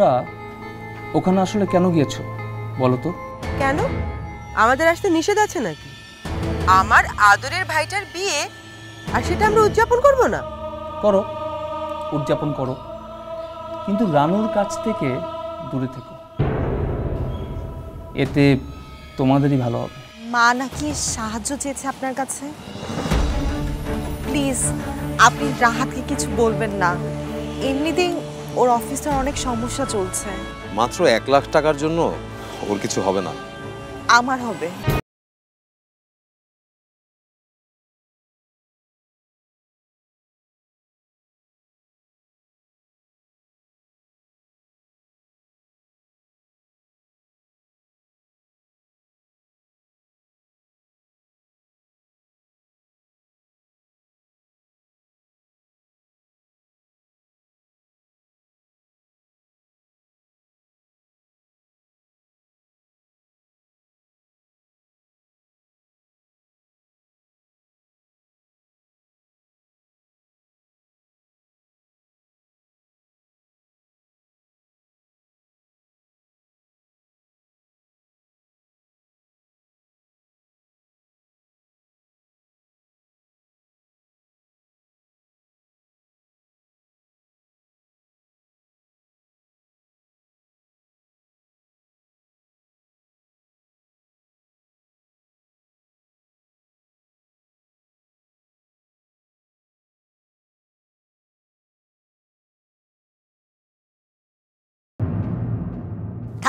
তোমরা ওখানে আসলে কেন গিয়েছো বলো তো? কেন আমাদের আসতে নিষেধ আছে নাকি? আমার আদরের ভাইটার বিয়ে, আর সেটা আমরা উদযাপন করব না? করো, উদযাপন করো, কিন্তু রানুর কাছ থেকে দূরে থেকো, এতে তোমাদেরই ভালো হবে। মা নাকি সাহায্য চেয়েছে আপনার কাছে? প্লিজ আপনি রাহাতকে কিছু বলবেন না। এমনিতেই ওর অফিসের অনেক সমস্যা চলছে। মাত্র 1 লাখ টাকার জন্য ওর কিছু হবে না। আমার হবে।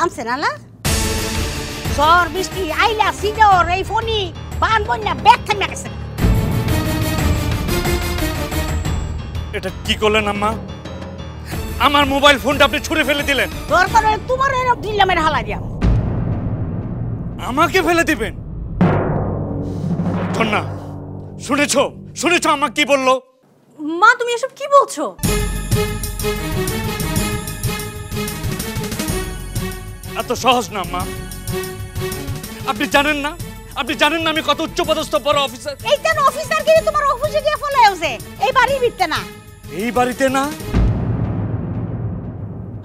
থামছে না না ঝড় বৃষ্টি আইলা সিজর এই ফোনি বান বন্যা ব্যাগ থামে গেছে। এটা কি করলেন আম্মা? আমার মোবাইল ফোনটা আপনি ছুঁড়ে ফেলে দিলেন। দরকার হলে তোমার এরকম ডিলামের হালা দিয়া আমাকে ফেলে দিবেন? ধন্যা, শুনেছো শুনেছো আম্মা কি বললো? মা তুমি এসব কি বলছো? এত সহজ না আম্মা। আপনি জানেন না আমি কত উচ্চপদস্থ বড় অফিসার। এইটা অফিসার গিয়ে তোমার অফিসে গিয়ে ফলাইছে, এই বাড়ির ভিতরে না। এই বাড়িতে না?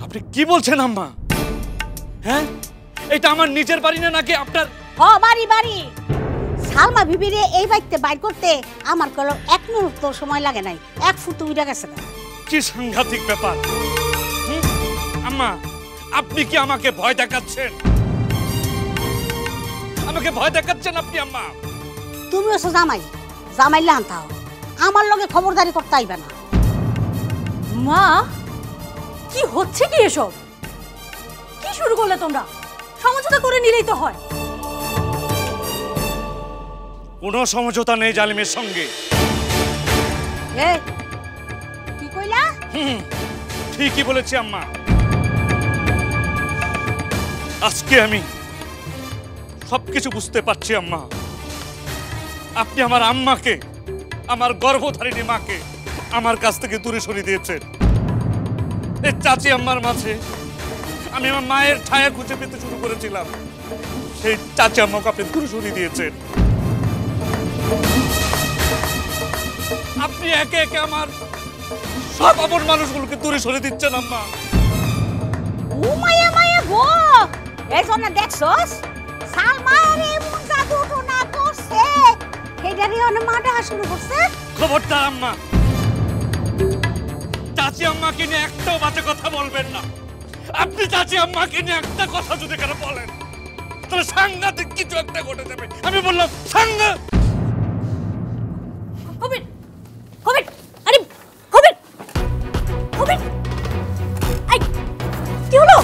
আপনি কি বলছেন আম্মা? হ্যাঁ, এটা আমার নিজের বাড়ি না নাকি আপনার? হ বাড়ি বাড়ি। সালমা বিবিরে এই বাড়িতে বাইর করতে আমার কলম 1 মুহূর্ত সময় লাগে নাই, 1 ফুট উড়ে গেছে। কি সাংঘাতিক ব্যাপার! আম্মা, আপনি কি আমাকে ভয় দেখাচ্ছেন? আমাকে ভয় দেখাচ্ছেন আপনি আম্মা? তুমি ওসব জামাই লান থাও, আমার লগে খবরদারি করতে আইবা না। মা কি হচ্ছে কি এসব? কি শুরু করলে তোমরা? সমঝোতা করে নিলেই তো হয়। কোনো সমঝোতা নেই জালিমের সঙ্গে। এই কি কইলা? ঠিকই বলেছি আম্মা। আজকে আমি সবকিছু বুঝতে পারছি আম্মা। আপনি আমার আম্মাকে, আমার গর্ভধারিণী মাকে আমার কাছ থেকে দূরে সরিয়ে দিয়েছেন। এই চাচি আম্মার মাঝে আমি আমার মায়ের ছায়া খুঁজে পেতে শুরু করেছিলাম, সেই চাচি আম্মাকে আপনি দূরে সরিয়ে দিয়েছেন। আপনি একে একে আমার সব আপন মানুষগুলোকে দূরে সরিয়ে দিচ্ছেন আম্মা। ও মায়া মায়া গো, এই জন্য দেখছস সালমা আরে এমন জাদু তো না করছে, হেডারি অনেক মাডা শুরু করছে। খবরদার আম্মা, চাচি আম্মাকে নিয়ে একটাও বাজে কথা বলবেন না। আপনি চাচি আম্মাকে নিয়ে একটা কথা যদি কেন বলেন তাহলে সাংঘাতিক কিছু একটা ঘটে যাবে। আমি বললাম সাংঘাতিক। কবির কবির আরে কবির কবির আই কি হলো?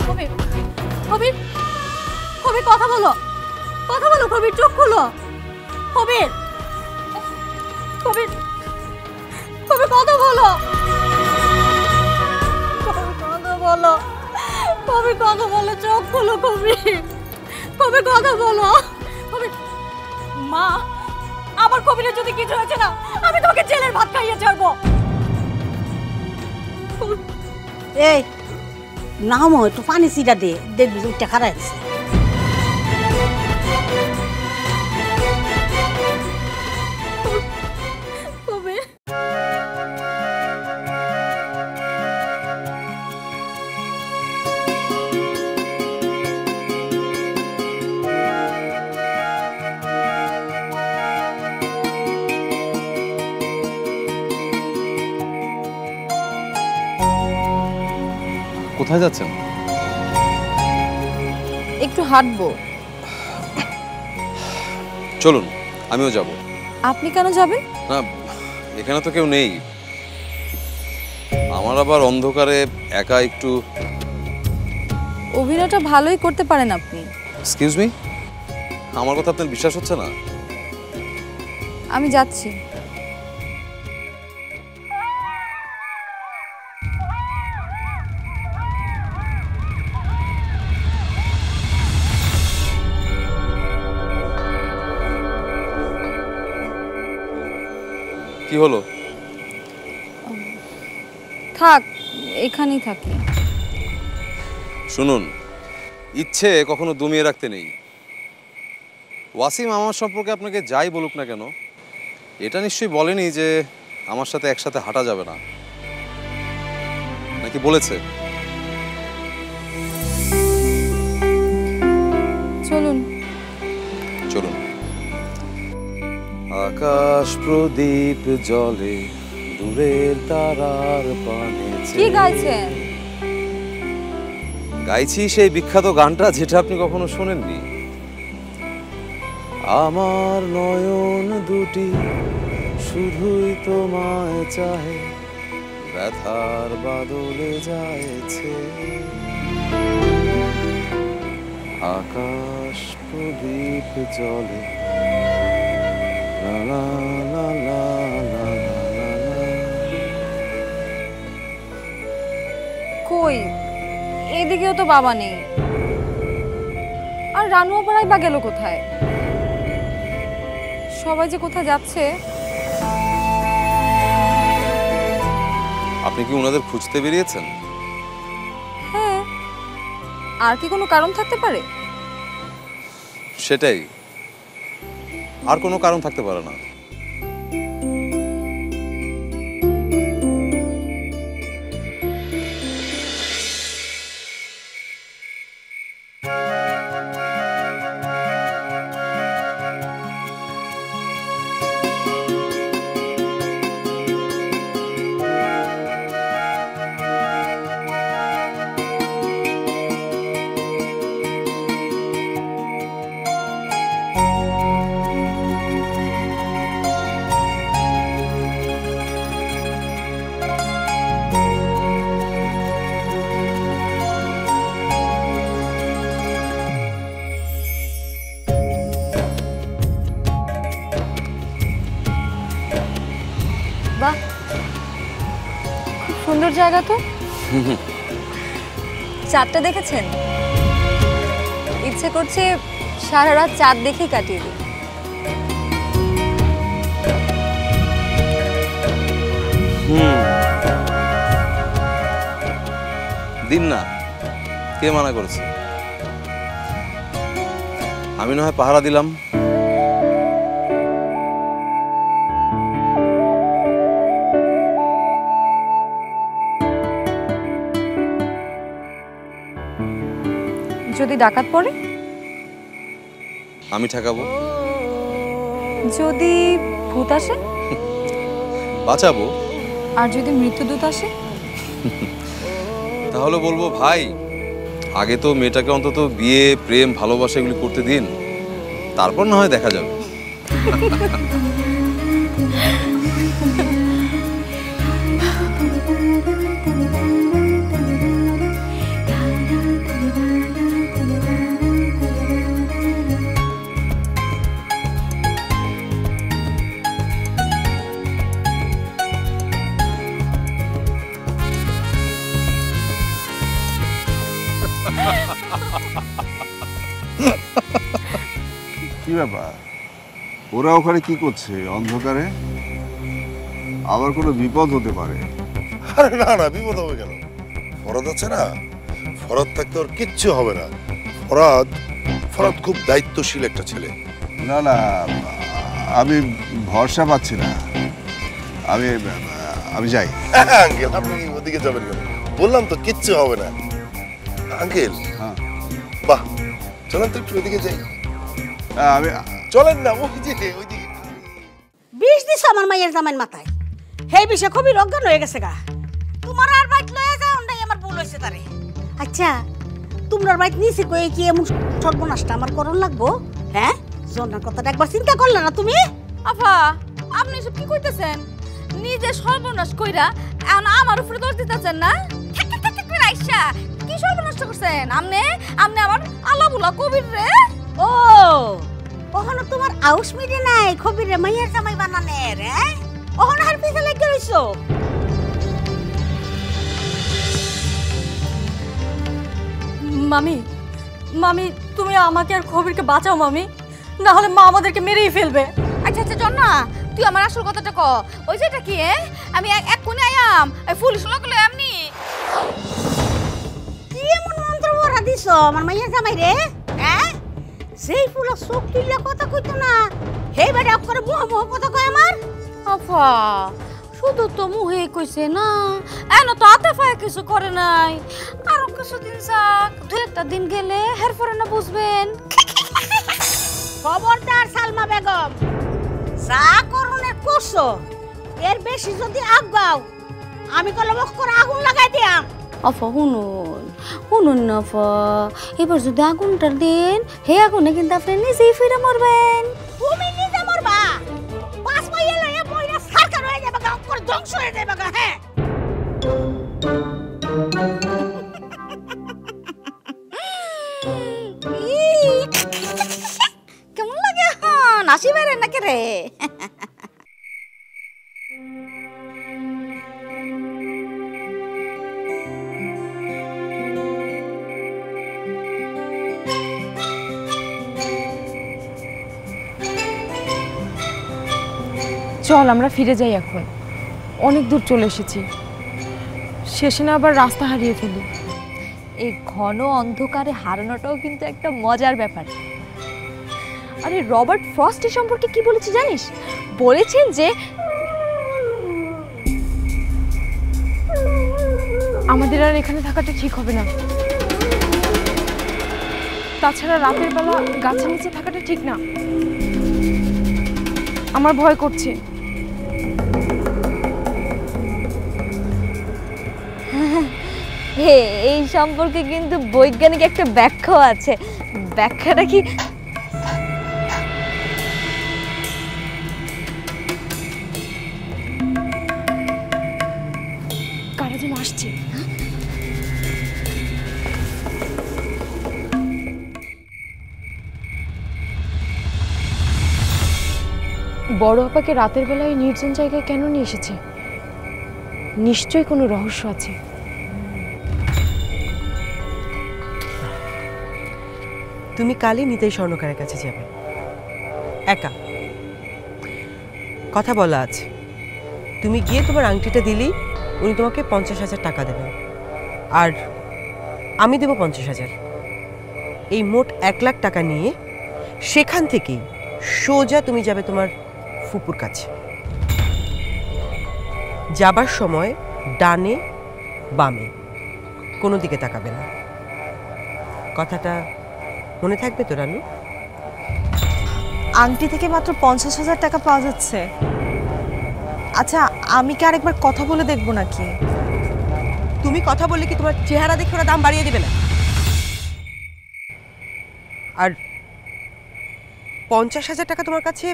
কবির কবির কবির কথা বলো কবির, চোখ খোলো কবির। কবির কবির কথা বলো, কবির কথা বলো, চোখ খোলো কবির, কবির কথা বলো কবির। মা আমার কবিরের যদি কিছু হয়েছে না আমি তোমাকে জেলের ভাত খাইয়ে ছাড়বো। এই নামো একটু পানি সিটা দে, দেখবি উঠতে খারাপ হয়েছে। কোথায় যাচ্ছেন? একটু হাঁটবো। চলুন, আমিও যাব। আপনি কেন যাবেন? না, এখানে তো কেউ নেই। আমার আবার অন্ধকারে একা একটু। অভিনয়টা ভালোই করতে পারেন আপনি। এক্সকিউজ মি, আমার কথা আপনার বিশ্বাস হচ্ছে না? আমি যাচ্ছি। কি হলো? থাক, এখানেই থাকি। শুনুন, ইচ্ছে কখনো দমিয়ে রাখতে নেই। ওয়াসিম আমার সম্পর্কে আপনাকে যাই বলুক না কেন, এটা নিশ্চয়ই বলেনি যে আমার সাথে একসাথে হাঁটা যাবে না, নাকি বলেছে? চলুন। চলুন। আকাশ প্রদীপ জলে দূরের তারার পানে। কি গাইছেন? গাইছি সেই বিখ্যাত গানটা যেটা আপনি কখনো শোনেননি। আমার নয়ন দুটি শুধুই তোমায় চাহে, ব্যথার বাদলে যায়ছে। আকাশ প্রদীপ জলে লা লা লা লা লা লা লা। কই, এদিকেও তো বাবা নেই। আর রানুয়া পাড়ায় বা গেল কোথায়? সবাই যে কোথায় যাচ্ছে। আপনি কি ওনাদের খুঁজতে বেরিয়েছেন? হ্যাঁ, আর কি কোনো কারণ থাকতে পারে? সেটাই, আর কোনো কারণ থাকতে পারে না। বাহ, খুব সুন্দর জায়গা তো। চাঁদটা দেখেছেন? ইচ্ছে করছে সারা রাত চাঁদ দেখেই কাটিয়ে দিই। দিন না, কে মানা করেছে? আমি না হয় পাহারা দিলাম। যদি ডাকাত পড়ে? আমি ঠেকাবো। যদি ভূত আসে? বাঁচাবো। আর যদি মৃত্যুদূত আসে? তাহলে বলবো, ভাই আগে তো মেয়েটাকে অন্তত বিয়ে, প্রেম, ভালোবাসা এগুলি করতে দিন, তারপর না হয় দেখা যাবে। কি ব্যাপার, ওরা ওখানে কি করছে অন্ধকারে? আবার কোনো বিপদ হতে পারে। আরে না না, বিপদ হবে কেন? ফরাদ আছে না, ফরাদ থাকতে ওর কিচ্ছু হবে না। ফরাদ ফরাদ খুব দায়িত্বশীল একটা ছেলে। না না, আমি ভরসা পাচ্ছি না। আমি আমি যাই। আঙ্কেল, আপনি ওদিকে যাবেন কেন? বললাম তো কিচ্ছু হবে না। আঙ্কেল, হ্যাঁ, বাহ, চলেন তো একটু ওদিকে যাই। আমি চলেন না, ওইদিকে। বিষ দিছ আমার মায়ের জামাইয়ের মাথায়। সেই বিষে খুবই অজ্ঞান হয়ে গেছে গা। তোমার আর বাইক লয়ে যাও নাই, আমার ভুল হয়েছে তারে। আচ্ছা তোমরা বাইক নিচে কয়ে কি এমন সর্বনাশটা আমার করণ লাগবো? হ্যাঁ, জন্নার কথাটা একবার চিন্তা করলে না তুমি? আফা আপনি সব কি কইতেছেন? নিজে সর্বনাশ কইরা এখন আমার উপরে দোষ দিতেছেন না? আইসা কি সর্বনাশ করছেন আপনি? আপনি আবার আলাবুলা কবির রে। ও ওখানে তোমার আউস মিটে নাই খবিরে মাইয়ার জামাই বানানের। হ্যাঁ, ওখানে হার পিছে লেগে রইছো। মামি মামি তুমি আমাকে আর খবিরকে বাঁচাও মামি, না হলে মা আমাদেরকে মেরেই ফেলবে। আচ্ছা আচ্ছা জন্না, তুই আমার আসল কথাটা ক। ওই যেটা কি আমি এক কোণে আয়াম পুলিশ লাগলে এমনি কি এমন মন্ত্র ভরা দিছো আমার মাইয়ার জামাই রে? হ্যাঁ, সেই ফুলা চোখ তুললে কথা কইতো না, হে বেটা করে মুহ মুহ কথা কয় আমার। আফা শুধু তো মুহে কইছে না, এন তো আতে ফায় কিছু করে নাই। আরো কিছুদিন যাক, দু একটা দিন গেলে হের পরে না বুঝবেন। খবরদার সালমা বেগম, যা করুনের করছো, এর বেশি যদি আগাও আমি কলবক করে আগুন লাগাই দিয়াম। আফা শুনুন শুনুন না আফা, এবার যদি আগুনটা দেন হে আগুনে কিন্তু আপনি নিজেই ফিরে মরবেন। তুমি নিজে মরবা, পাঁচ মাইয়া লইয়া বইরা সরকার হয়ে যাবে, গাঁও করে ধ্বংস হয়ে যাবে। হ্যাঁ, কেমন লাগে হন আসি বেড়ে নাকি রে? চল আমরা ফিরে যাই, এখন অনেক দূর চলে এসেছি, শেষে না আবার রাস্তা হারিয়ে ফেলি। এই ঘন অন্ধকারে হারানোটাও কিন্তু একটা মজার ব্যাপার। আরে রবার্ট ফ্রস্টের সম্পর্কে কি বলেছে জানিস? বলেছেন যে আমাদের আর এখানে থাকাটা ঠিক হবে না, তাছাড়া রাতের বেলা গাছের নিচে থাকাটা ঠিক না। আমার ভয় করছে। এই সম্পর্কে কিন্তু বৈজ্ঞানিক একটা ব্যাখ্যা আছে। ব্যাখ্যাটা কি? কারা যেন আসছে। বড় আপাকে রাতের বেলায় নির্জন জায়গায় কেন নিয়ে এসেছে? নিশ্চয়ই কোনো রহস্য আছে। তুমি কালই নিতাই স্বর্ণকারের কাছে যাবে, একা। কথা বলা আছে, তুমি গিয়ে তোমার আংটিটা দিলেই উনি তোমাকে 50,000 টাকা দেবেন, আর আমি দেব 50,000। এই মোট 1 লাখ টাকা নিয়ে সেখান থেকেই সোজা তুমি যাবে তোমার ফুপুর কাছে। যাবার সময় ডানে বামে কোনো দিকে তাকাবে না। কথাটা মনে থাকবে তো রানু? আংটি থেকে মাত্র 50,000 টাকা পাওয়া যাচ্ছে। আচ্ছা আমি কি আরেকবার কথা বলে দেখবো নাকি? তুমি কথা বললে কি তোমার চেহারা দেখে ওরা দাম বাড়িয়ে দেবে না? আর 50,000 টাকা তোমার কাছে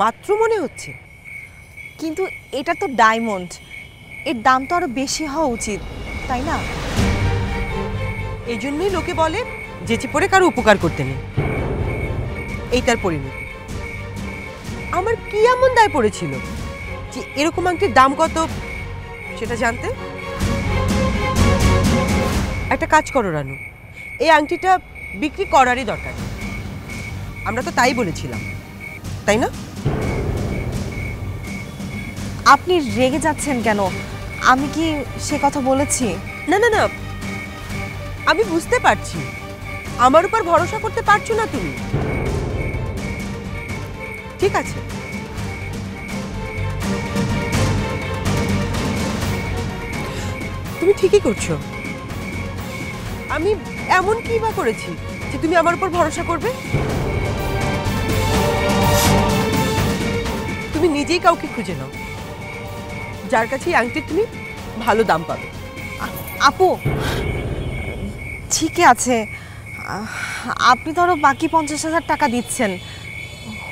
মাত্র মনে হচ্ছে? কিন্তু এটা তো ডায়মন্ড, এর দাম তো আরো বেশি হওয়া উচিত, তাই না? এই জন্যই লোকে বলে যেচে পড়ে কারো উপকার করতে নেই। এই তার পরিণতি। আমার কি এমন দায় পড়েছিল যে এরকম আংটির দাম কত সেটা জানতে? একটা কাজ করো রানু, এই আংটিটা বিক্রি করারই দরকার। আমরা তো তাই বলেছিলাম, তাই না? আপনি রেগে যাচ্ছেন কেন? আমি কি সে কথা বলেছি? না না না, আমি বুঝতে পারছি আমার উপর ভরসা করতে পারছো না তুমি। ঠিক আছে, তুমি ঠিকই করছো। আমি এমন কি বা করেছি যে তুমি আমার উপর ভরসা করবে? তুমি নিজেই কাউকে খুঁজে নাও যার কাছে এই আংটির তুমি ভালো দাম পাবে। আপু ঠিকই আছে, আপনি ধরো বাকি 50,000 টাকা দিচ্ছেন,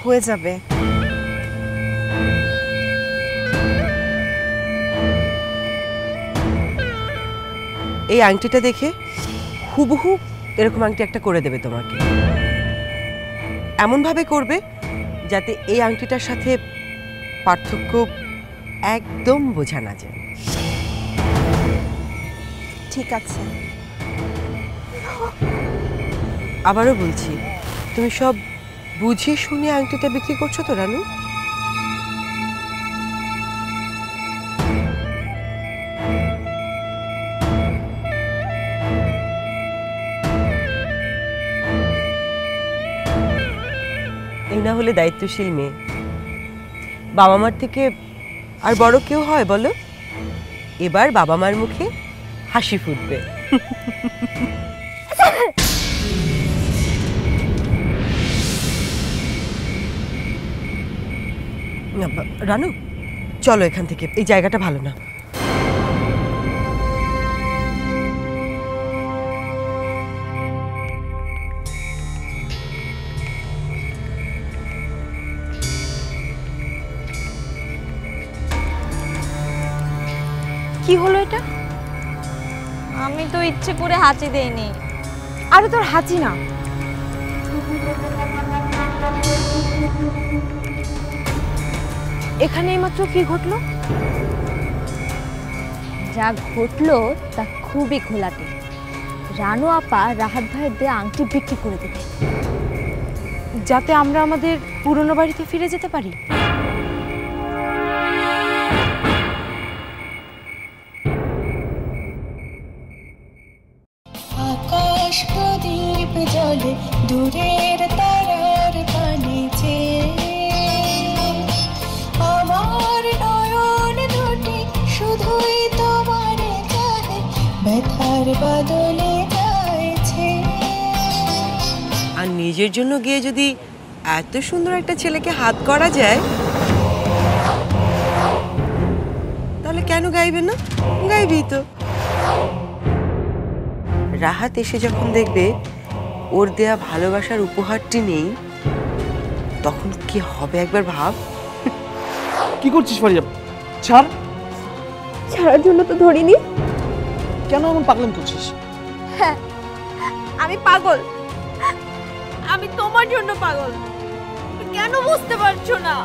হয়ে যাবে। এই আংটিটা দেখে হুবহু এরকম আংটি একটা করে দেবে তোমাকে। এমনভাবে করবে যাতে এই আংটিটার সাথে পার্থক্য একদম বোঝা না যায়। ঠিক আছে। আবারও বলছি, তুমি সব বুঝে শুনে আংটিটা বিক্রি করছো তো রানু? এই না হলে দায়িত্বশীল মেয়ে। বাবা মার থেকে আর বড় কেউ হয় বলো? এবার বাবা মার মুখে হাসি ফুটবে। রানু, চলো এখান থেকে, এই জায়গাটা ভালো না। কি হলো এটা? আমি তো ইচ্ছে করে হাঁচি দেইনি। আরে তোর হাঁচি না, এখানে এইমাত্র কি ঘটলো? যা ঘটলো তা খুবই ঘোলাটে। রানু আপা রাহাত ভাইয়ের দিয়ে আংটি বিক্রি করে দেবে, যাতে আমরা আমাদের পুরনো বাড়িতে ফিরে যেতে পারি। আকাশ প্রদীপ জ্বলে দূরের তারার পানে আমার নয়ন দুটি শুধুই তোমারে চাহে, ব্যথার বদলে যাইছে। আর নিজের জন্য গিয়ে যদি এত সুন্দর একটা ছেলেকে হাত করা যায়, তাহলে কেন গাইবে না? গাইবি তো। রাহাত এসে যখন দেখবে ওর দেয়া ভালোবাসার উপহারটি নেই, তখন কি হবে একবার ভাব। কি করছিস ফারিয়া? ছাড়। ছাড়ার জন্য তো ধরিনি। কেন এমন পাগলাম করছিস? হ্যাঁ, আমি পাগল। আমি তোমার জন্য পাগল, কেন বুঝতে পারছো না?